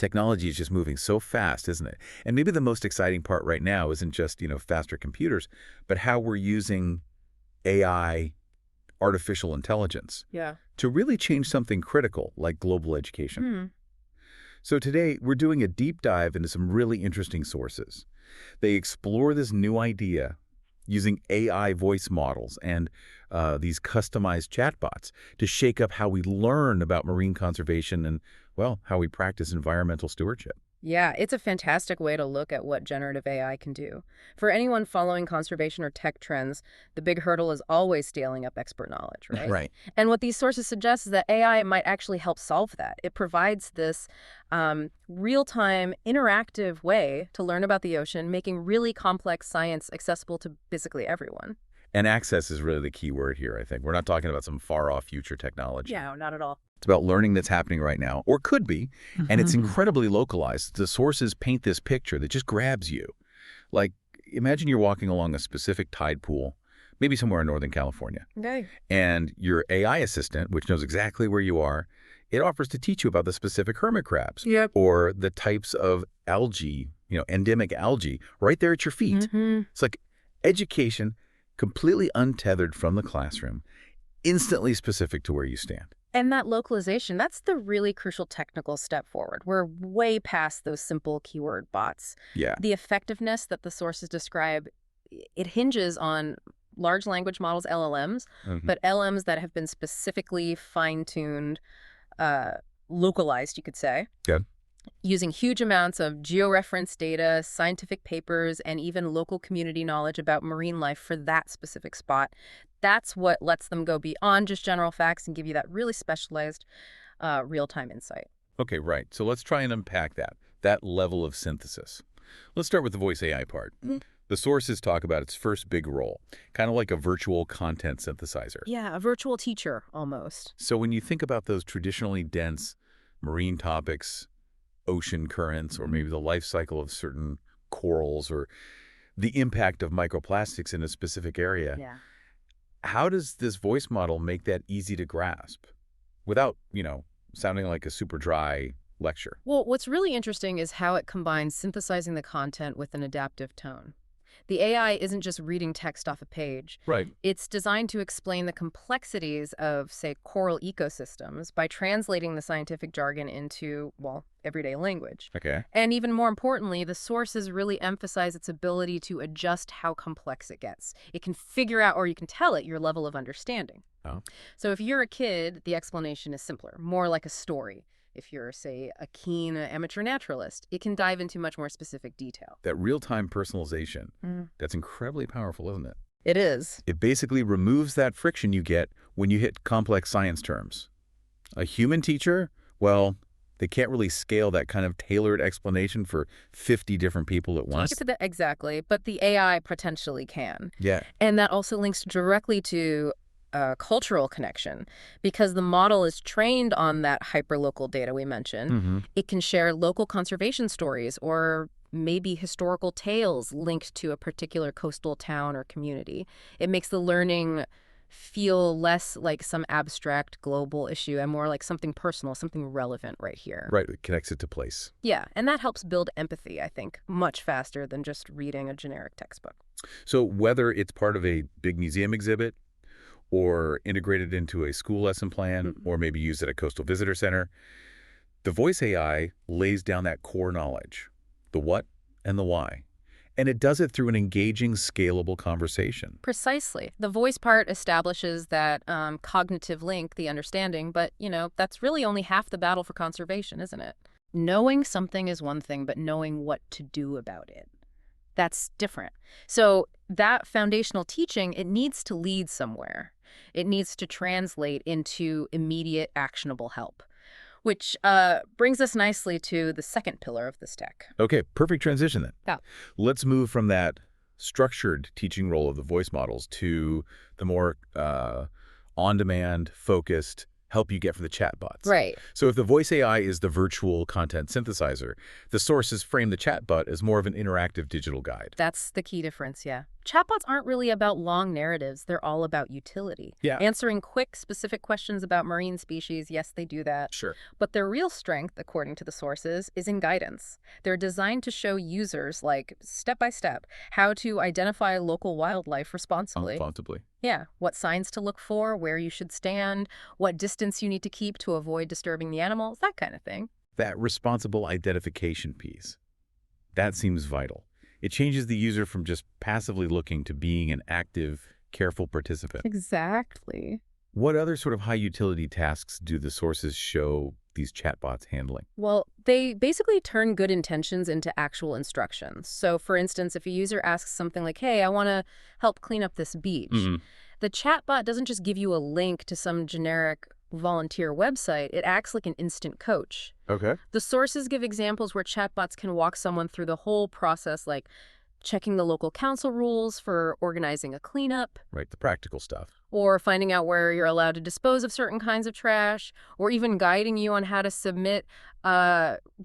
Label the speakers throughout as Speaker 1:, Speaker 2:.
Speaker 1: Technology is just moving so fast, isn't it? And maybe the most exciting part right now isn't just, faster computers, but how we're using AI, artificial intelligence,
Speaker 2: Yeah.
Speaker 1: to really change something critical like global education.
Speaker 2: Hmm.
Speaker 1: So today, we're doing a deep dive into some really interesting sources. They explore this new idea using AI voice models and these customized chatbots to shake up how we learn about marine conservation and, well, how we practice environmental stewardship.
Speaker 2: Yeah, it's a fantastic way to look at what generative AI can do. For anyone following conservation or tech trends, the big hurdle is always scaling up expert knowledge, right?
Speaker 1: Right.
Speaker 2: And what these sources suggest is that AI might actually help solve that. It provides this real-time, interactive way to learn about the ocean, making really complex science accessible to basically everyone.
Speaker 1: And access is really the key word here, I think. We're not talking about some far-off future technology.
Speaker 2: Yeah, not at all.
Speaker 1: It's about learning that's happening right now, or could be, and it's incredibly localized. The sources paint this picture that just grabs you. Like, imagine you're walking along a specific tide pool, maybe somewhere in Northern California,
Speaker 2: Okay.
Speaker 1: and your AI assistant, which knows exactly where you are, it offers to teach you about the specific hermit crabs
Speaker 2: Yep.
Speaker 1: or the types of algae, endemic algae, right there at your feet. It's like education completely untethered from the classroom, instantly specific to where you stand.
Speaker 2: And that localization, that's the really crucial technical step forward. We're way past those simple keyword bots.
Speaker 1: Yeah.
Speaker 2: The effectiveness that the sources describe, it hinges on large language models, LLMs, but LLMs that have been specifically fine-tuned, localized, you could say.
Speaker 1: Good.
Speaker 2: Using huge amounts of georeference data, scientific papers, and even local community knowledge about marine life for that specific spot. That's what lets them go beyond just general facts and give you that really specialized real-time insight.
Speaker 1: Okay, right. So let's try and unpack that level of synthesis. Let's start with the voice AI part. The sources talk about its first big role, kind of like a virtual content synthesizer.
Speaker 2: Yeah, a virtual teacher, almost.
Speaker 1: So when you think about those traditionally dense marine topics, ocean currents, or maybe the life cycle of certain corals, or the impact of microplastics in a specific area,
Speaker 2: Yeah.
Speaker 1: how does this voice model make that easy to grasp without, sounding like a super dry lecture?
Speaker 2: Well, what's really interesting is how it combines synthesizing the content with an adaptive tone. The AI isn't just reading text off a page.
Speaker 1: Right.
Speaker 2: It's designed to explain the complexities of, say, coral ecosystems by translating the scientific jargon into, well, everyday language.
Speaker 1: Okay.
Speaker 2: And even more importantly, the sources really emphasize its ability to adjust how complex it gets. It can figure out, or you can tell it, your level of understanding.
Speaker 1: Oh.
Speaker 2: So if you're a kid, the explanation is simpler, more like a story. If you're, say, a keen amateur naturalist, it can dive into much more specific detail.
Speaker 1: That real-time personalization, that's incredibly powerful, isn't it?
Speaker 2: It is.
Speaker 1: It basically removes that friction you get when you hit complex science terms. A human teacher, well, they can't really scale that kind of tailored explanation for 50 different people at once.
Speaker 2: Exactly, but the AI potentially can.
Speaker 1: Yeah.
Speaker 2: And that also links directly to cultural connection, because the model is trained on that hyperlocal data we mentioned. It can share local conservation stories or maybe historical tales linked to a particular coastal town or community. It makes the learning feel less like some abstract global issue and more like something personal, something relevant right here.
Speaker 1: Right, it connects it to place.
Speaker 2: Yeah, and that helps build empathy, I think, much faster than just reading a generic textbook.
Speaker 1: So whether it's part of a big museum exhibit, or integrated into a school lesson plan, or maybe used at a coastal visitor center, the voice AI lays down that core knowledge, the what and the why. And it does it through an engaging, scalable conversation.
Speaker 2: Precisely. The voice part establishes that cognitive link, the understanding, but, that's really only half the battle for conservation, isn't it? Knowing something is one thing, but knowing what to do about it, that's different. So that foundational teaching, it needs to lead somewhere. It needs to translate into immediate, actionable help, which brings us nicely to the second pillar of this tech.
Speaker 1: Okay, perfect transition then.
Speaker 2: Yeah.
Speaker 1: Let's move from that structured teaching role of the voice models to the more on-demand, focused, help you get from the chatbots.
Speaker 2: Right.
Speaker 1: So if the voice AI is the virtual content synthesizer, the sources frame the chatbot as more of an interactive digital guide.
Speaker 2: That's the key difference, yeah. Chatbots aren't really about long narratives. They're all about utility.
Speaker 1: Yeah,
Speaker 2: Answering quick, specific questions about marine species, yes, they do that.
Speaker 1: sure.
Speaker 2: But their real strength, according to the sources, is in guidance. They're designed to show users, like, step by step, how to identify local wildlife responsibly.
Speaker 1: Responsibly.
Speaker 2: Yeah, what signs to look for, where you should stand, what distance you need to keep to avoid disturbing the animals, that kind of thing.
Speaker 1: That responsible identification piece, that seems vital. It changes the user from just passively looking to being an active, careful participant.
Speaker 2: Exactly.
Speaker 1: What other sort of high-utility tasks do the sources show these chatbots handling?
Speaker 2: Well, they basically turn good intentions into actual instructions. So, for instance, if a user asks something like, hey, I want to help clean up this beach,
Speaker 1: Mm-hmm.
Speaker 2: the chatbot doesn't just give you a link to some generic volunteer website, it acts like an instant coach.
Speaker 1: Okay.
Speaker 2: The sources give examples where chatbots can walk someone through the whole process, like checking the local council rules for organizing a cleanup,
Speaker 1: Right, the practical stuff.
Speaker 2: or finding out where you're allowed to dispose of certain kinds of trash, or even guiding you on how to submit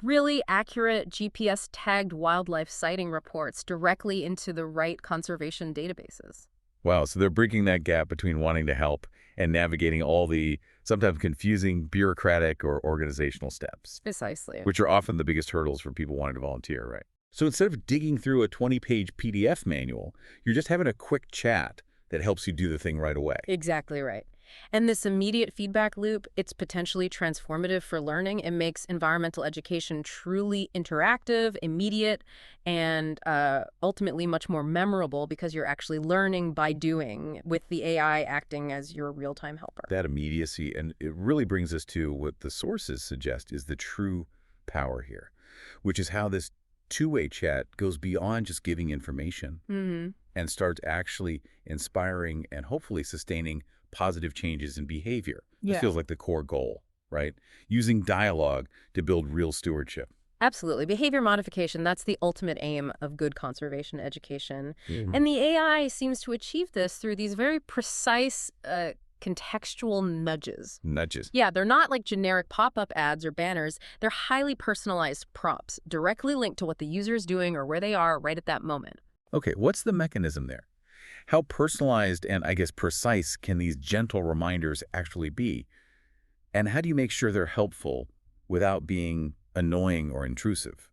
Speaker 2: really accurate GPS-tagged wildlife sighting reports directly into the right conservation databases.
Speaker 1: Wow, so they're bridging that gap between wanting to help and navigating all the sometimes confusing bureaucratic or organizational steps,
Speaker 2: Precisely.
Speaker 1: which are often the biggest hurdles for people wanting to volunteer, right? So instead of digging through a 20-page PDF manual, you're just having a quick chat that helps you do the thing right away.
Speaker 2: Exactly right. And this immediate feedback loop, it's potentially transformative for learning. It makes environmental education truly interactive, immediate, and ultimately much more memorable because you're actually learning by doing, with the AI acting as your real-time helper.
Speaker 1: That immediacy, and it really brings us to what the sources suggest is the true power here, which is how this two-way chat goes beyond just giving information
Speaker 2: Mm-hmm.
Speaker 1: and starts actually inspiring and hopefully sustaining positive changes in behavior. This
Speaker 2: Yeah.
Speaker 1: feels like the core goal, right? Using dialogue to build real stewardship.
Speaker 2: Absolutely. Behavior modification, that's the ultimate aim of good conservation education.
Speaker 1: Mhm.
Speaker 2: And the AI seems to achieve this through these very precise contextual nudges.
Speaker 1: Nudges.
Speaker 2: Yeah, they're not like generic pop-up ads or banners. They're highly personalized prompts, directly linked to what the user is doing or where they are right at that moment.
Speaker 1: Okay, what's the mechanism there? How personalized and, I guess, precise can these gentle reminders actually be? And how do you make sure they're helpful without being annoying or intrusive?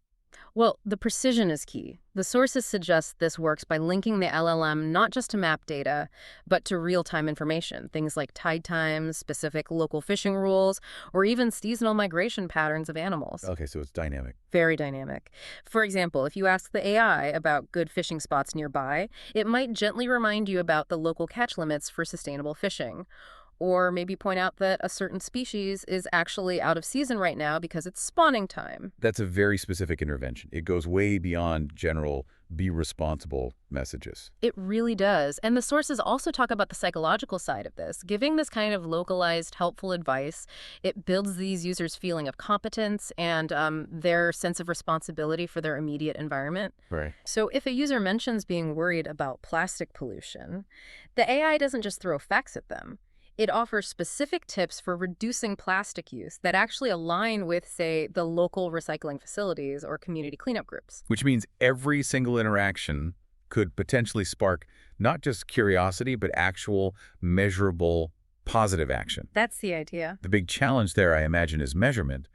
Speaker 2: Well, the precision is key. The sources suggest this works by linking the LLM not just to map data, but to real-time information, things like tide times, specific local fishing rules, or even seasonal migration patterns of animals.
Speaker 1: Okay, so it's dynamic.
Speaker 2: Very dynamic. For example, if you ask the AI about good fishing spots nearby, it might gently remind you about the local catch limits for sustainable fishing. Or maybe point out that a certain species is actually out of season right now because it's spawning time.
Speaker 1: That's a very specific intervention. It goes way beyond general be responsible messages.
Speaker 2: It really does. And the sources also talk about the psychological side of this. Giving this kind of localized, helpful advice, it builds these users' feeling of competence and their sense of responsibility for their immediate environment.
Speaker 1: Right.
Speaker 2: So if a user mentions being worried about plastic pollution, the AI doesn't just throw facts at them. It offers specific tips for reducing plastic use that actually align with, say, the local recycling facilities or community cleanup groups.
Speaker 1: Which means every single interaction could potentially spark not just curiosity, but actual, measurable, positive action.
Speaker 2: That's the idea.
Speaker 1: The big challenge there, I imagine, is measurement.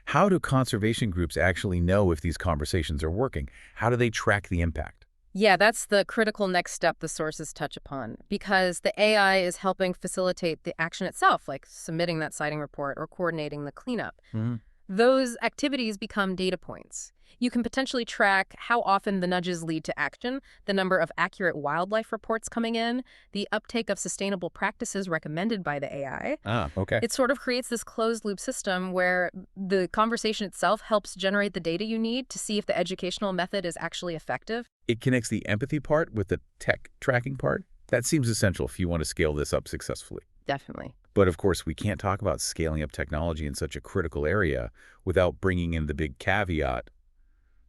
Speaker 1: How do conservation groups actually know if these conversations are working? How do they track the impact?
Speaker 2: Yeah, that's the critical next step the sources touch upon, because the AI is helping facilitate the action itself, like submitting that sighting report or coordinating the cleanup.
Speaker 1: Mm-hmm.
Speaker 2: Those activities become data points. You can potentially track how often the nudges lead to action, the number of accurate wildlife reports coming in, the uptake of sustainable practices recommended by the AI.
Speaker 1: Ah, okay.
Speaker 2: It sort of creates this closed-loop system where the conversation itself helps generate the data you need to see if the educational method is actually effective.
Speaker 1: It connects the empathy part with the tech tracking part. That seems essential if you want to scale this up successfully.
Speaker 2: Definitely.
Speaker 1: But of course, we can't talk about scaling up technology in such a critical area without bringing in the big caveat,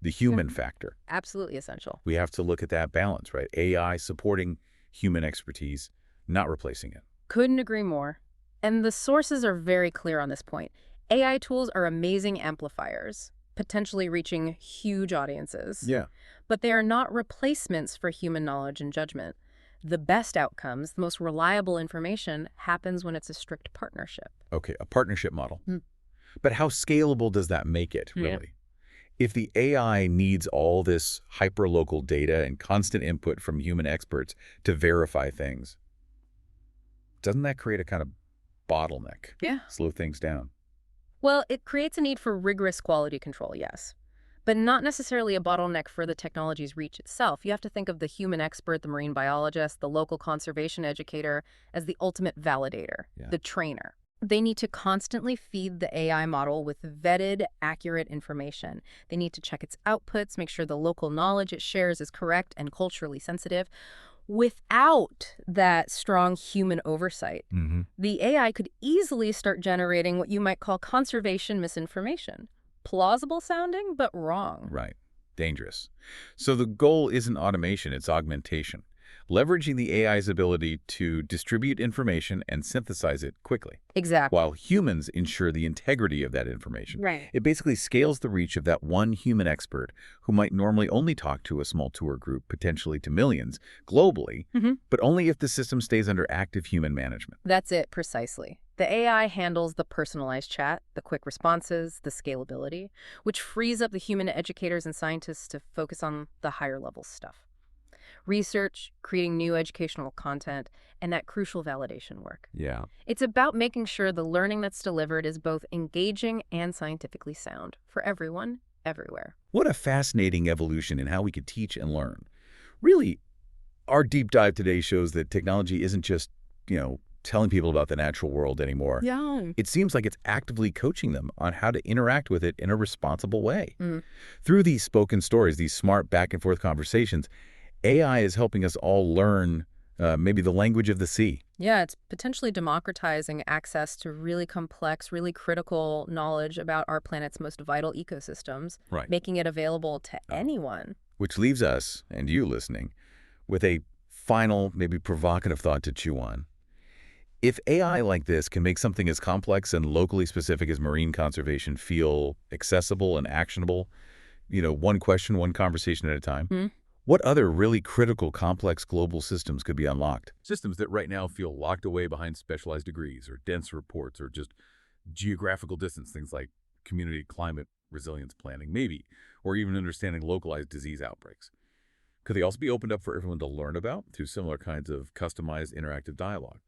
Speaker 1: the human factor.
Speaker 2: Absolutely essential.
Speaker 1: We have to look at that balance, right? AI supporting human expertise, not replacing it.
Speaker 2: Couldn't agree more. And the sources are very clear on this point. AI tools are amazing amplifiers. potentially reaching huge audiences.
Speaker 1: Yeah.
Speaker 2: But they are not replacements for human knowledge and judgment. The best outcomes, the most reliable information, happens when it's a strict partnership.
Speaker 1: Okay, a partnership model.
Speaker 2: Hmm.
Speaker 1: But how scalable does that make it,
Speaker 2: Yeah.
Speaker 1: really? If the AI needs all this hyperlocal data and constant input from human experts to verify things, doesn't that create a kind of bottleneck?
Speaker 2: Yeah.
Speaker 1: Slow things down?
Speaker 2: Well, it creates a need for rigorous quality control, yes. But not necessarily a bottleneck for the technology's reach itself. You have to think of the human expert, the marine biologist, the local conservation educator as the ultimate validator,
Speaker 1: Yeah.
Speaker 2: the trainer. They need to constantly feed the AI model with vetted, accurate information. They need to check its outputs, make sure the local knowledge it shares is correct and culturally sensitive. Without that strong human oversight,
Speaker 1: Mm-hmm.
Speaker 2: the AI could easily start generating what you might call conservation misinformation. Plausible sounding, but wrong.
Speaker 1: Right. Dangerous. So the goal isn't automation, it's augmentation. Leveraging the AI's ability to distribute information and synthesize it quickly,
Speaker 2: Exactly.
Speaker 1: while humans ensure the integrity of that information.
Speaker 2: Right.
Speaker 1: It basically scales the reach of that one human expert who might normally only talk to a small tour group, potentially to millions, globally, but only if the system stays under active human management.
Speaker 2: That's it, precisely. The AI handles the personalized chat, the quick responses, the scalability, which frees up the human educators and scientists to focus on the higher level stuff. Research, creating new educational content, and that crucial validation work.
Speaker 1: Yeah.
Speaker 2: It's about making sure the learning that's delivered is both engaging and scientifically sound for everyone, everywhere.
Speaker 1: What a fascinating evolution in how we could teach and learn. Really, our deep dive today shows that technology isn't just, telling people about the natural world anymore.
Speaker 2: Yeah.
Speaker 1: It seems like it's actively coaching them on how to interact with it in a responsible way.
Speaker 2: Mm.
Speaker 1: Through these spoken stories, these smart back-and-forth conversations, AI is helping us all learn maybe the language of the sea.
Speaker 2: Yeah, it's potentially democratizing access to really complex, really critical knowledge about our planet's most vital ecosystems,
Speaker 1: Right.
Speaker 2: making it available to anyone.
Speaker 1: Which leaves us, and you listening, with a final, maybe provocative thought to chew on. If AI like this can make something as complex and locally specific as marine conservation feel accessible and actionable, one question, one conversation at a time,
Speaker 2: Hmm.
Speaker 1: what other really critical, complex global systems could be unlocked? Systems that right now feel locked away behind specialized degrees or dense reports or just geographical distance, things like community climate resilience planning, maybe, or even understanding localized disease outbreaks. Could they also be opened up for everyone to learn about through similar kinds of customized interactive dialogue?